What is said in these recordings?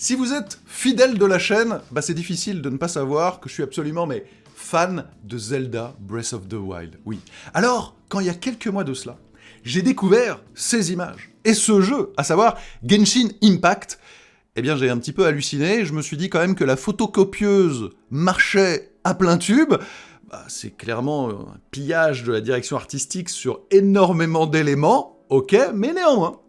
Si vous êtes fidèle de la chaîne, c'est difficile de ne pas savoir que je suis absolument fan de Zelda Breath of the Wild. Oui. Alors, quand il y a quelques mois de cela, j'ai découvert ces images et ce jeu, à savoir Genshin Impact, j'ai un petit peu halluciné. Je me suis dit quand même que la photocopieuse marchait à plein tube. C'est clairement un pillage de la direction artistique sur énormément d'éléments, ok, mais néanmoins,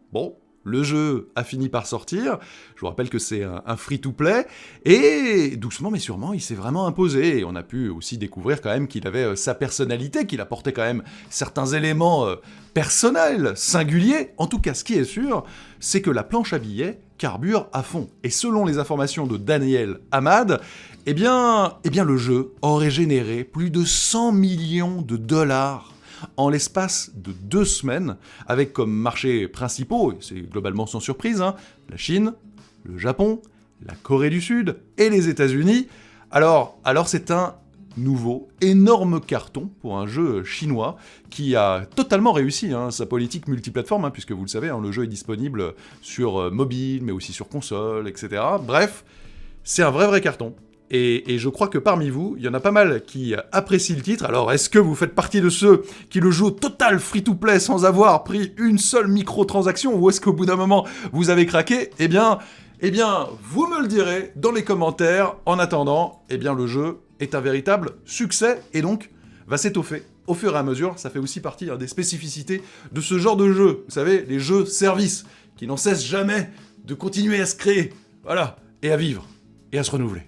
le jeu a fini par sortir. Je vous rappelle que c'est un free-to-play, et doucement mais sûrement, il s'est vraiment imposé. Et on a pu aussi découvrir quand même qu'il avait sa personnalité, qu'il apportait quand même certains éléments personnels, singuliers. En tout cas, ce qui est sûr, c'est que la planche à billets carbure à fond. Et selon les informations de Daniel Hamad, le jeu aurait généré plus de 100 millions de dollars en l'espace de 2 semaines, avec comme marchés principaux, et c'est globalement sans surprise, la Chine, le Japon, la Corée du Sud et les États-Unis. Alors c'est un nouveau, énorme carton pour un jeu chinois qui a totalement réussi sa politique multiplateforme, puisque vous le savez, le jeu est disponible sur mobile, mais aussi sur console, etc. Bref, c'est un vrai carton. Et je crois que parmi vous, il y en a pas mal qui apprécient le titre. Alors, est-ce que vous faites partie de ceux qui le jouent total free-to-play sans avoir pris une seule microtransaction, ou est-ce qu'au bout d'un moment, vous avez craqué ? Eh bien, vous me le direz dans les commentaires. En attendant, le jeu est un véritable succès et donc va s'étoffer au fur et à mesure. Ça fait aussi partie des spécificités de ce genre de jeu. Vous savez, les jeux services qui n'en cessent jamais de continuer à se créer, voilà, et à vivre, et à se renouveler.